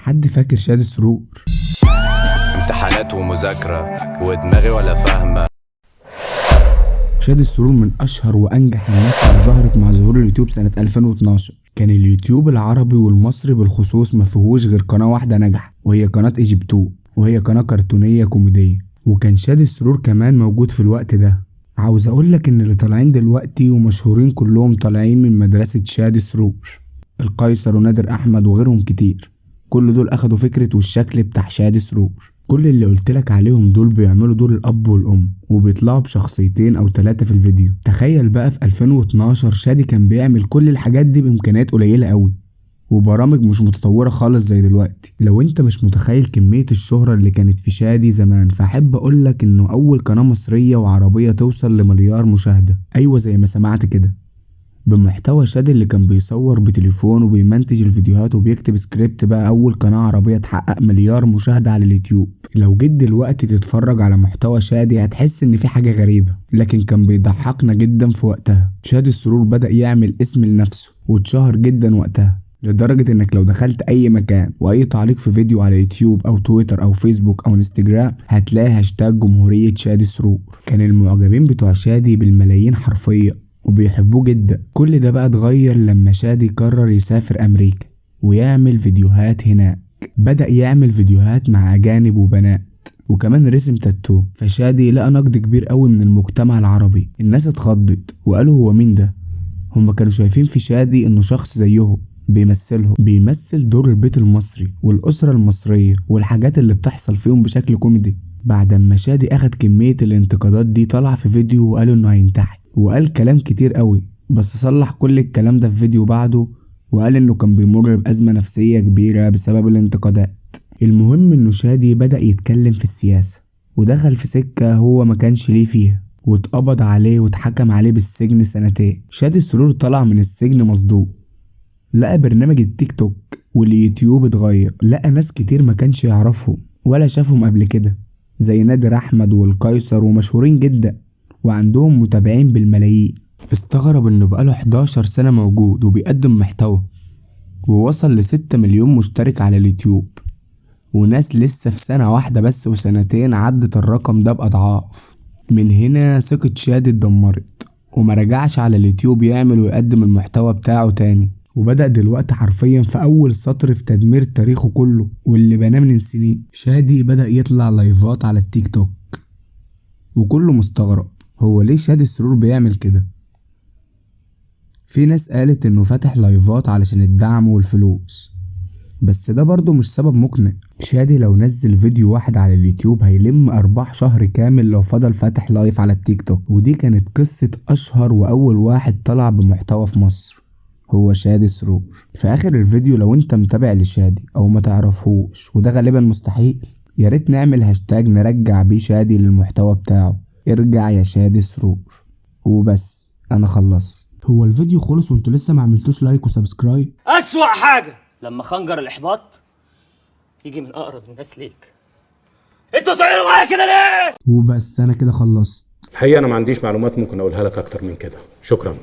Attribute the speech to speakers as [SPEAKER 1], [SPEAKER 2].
[SPEAKER 1] حد فاكر شادي سرور؟
[SPEAKER 2] امتحانات ومذاكرة ودماغي ولا فاهمة.
[SPEAKER 1] شادي سرور من اشهر وانجح الناس اللي ظهرت مع ظهور اليوتيوب سنة 2012. كان اليوتيوب العربي والمصري بالخصوص ما فيهوش غير قناة واحدة نجحت، وهي قناة ايجيبتو، وهي قناة كرتونية كوميدية. وكان شادي سرور كمان موجود في الوقت ده. عاوز اقولك ان اللي طالعين دلوقتي ومشهورين كلهم طالعين من مدرسة شادي سرور، القيصر ونادر احمد وغيرهم كتير. كل دول اخدوا فكرة والشكل بتاع شادي سرور. كل اللي قلتلك عليهم دول بيعملوا دور الاب والام، وبيطلعوا بشخصيتين او 3 في الفيديو. تخيل بقى في 2012 شادي كان بيعمل كل الحاجات دي بامكانيات قليلة قوي، وبرامج مش متطورة خالص زي دلوقتي. لو انت مش متخيل كمية الشهرة اللي كانت في شادي زمان، فاحب اقولك انه اول قناة مصرية وعربية توصل ل1,000,000,000 مشاهدة. ايوه زي ما سمعت كده، بمحتوى شادي اللي كان بيصور بتليفون وبيمنتج الفيديوهات وبيكتب سكريبت. بقى اول قناة عربية تحقق 1,000,000,000 مشاهدة على اليوتيوب. لو جيت دلوقتي تتفرج على محتوى شادي هتحس ان في حاجة غريبة، لكن كان بيضحكنا جدا في وقتها. شادي السرور بدأ يعمل اسم لنفسه واتشهر جدا وقتها، لدرجة انك لو دخلت اي مكان واي تعليق في فيديو على يوتيوب او تويتر او فيسبوك او انستجرام هتلاقي هاشتاج جمهورية شادي سرور. كان المعجبين بتوع شادي بالملايين حرفيا وبيحبوه جدا. كل ده بقى اتغير لما شادي قرر يسافر امريكا ويعمل فيديوهات هناك. بدأ يعمل فيديوهات مع اجانب وبنات، وكمان رسم تاتو. فشادي لقى نقد كبير قوي من المجتمع العربي. الناس اتخضت وقالوا هو مين ده؟ هما كانوا شايفين في شادي انه شخص زيهم بيمثلهم، بيمثل دور البيت المصري والأسرة المصرية والحاجات اللي بتحصل فيهم بشكل كوميدي. بعد ما شادي اخد كمية الانتقادات دي طلع في فيديو وقالوا انه هينتحر، وقال كلام كتير قوي، بس صلح كل الكلام ده في فيديو بعده وقال انه كان بيمر بأزمة نفسية كبيرة بسبب الانتقادات. المهم انه شادي بدأ يتكلم في السياسة ودخل في سكة هو ما كانش ليه فيها، واتقبض عليه واتحكم عليه بالسجن 2 سنين. شادي السرور طلع من السجن مصدوم، لقى برنامج التيك توك واليوتيوب اتغير، لقى ناس كتير ما كانش يعرفهم ولا شافهم قبل كده زي نادر احمد والقيصر، ومشهورين جدا وعندهم متابعين بالملايين. استغرب انه بقاله 11 سنة موجود وبيقدم محتوى، ووصل ل6 مليون مشترك على اليوتيوب، وناس لسه في سنة واحدة بس وسنتين عدت الرقم ده بأضعاف. من هنا ثقة شادي اتدمرت وما رجعش على اليوتيوب يعمل ويقدم المحتوى بتاعه تاني، وبدأ دلوقتي حرفيا في أول سطر في تدمير تاريخه كله واللي بناه من سنين. شادي بدأ يطلع لايفات على التيك توك وكله مستغرب هو ليه شادي السرور بيعمل كده. في ناس قالت انه فاتح لايفات علشان الدعم والفلوس، بس ده برضه مش سبب مقنع. شادي لو نزل فيديو واحد على اليوتيوب هيلم ارباح شهر كامل لو فضل فاتح لايف على التيك توك. ودي كانت قصة اشهر واول واحد طلع بمحتوى في مصر، هو شادي سرور. في اخر الفيديو لو انت متابع لشادي او ما تعرفهوش، وده غالبا مستحيل، يا ريت نعمل هاشتاج نرجع بيه شادي للمحتوى بتاعه، ارجع يا شادي سرور. وبس انا خلصت. هو الفيديو خلص وانتوا لسه ما عملتوش لايك وسبسكرايب؟
[SPEAKER 3] أسوأ حاجة لما خنجر الإحباط يجي من أقرب الناس ليك. انتوا تعملوا معايا كده ليه؟
[SPEAKER 1] وبس انا كده خلصت.
[SPEAKER 4] الحقيقة أنا ما عنديش معلومات ممكن أقولها لك أكتر من كده. شكرا.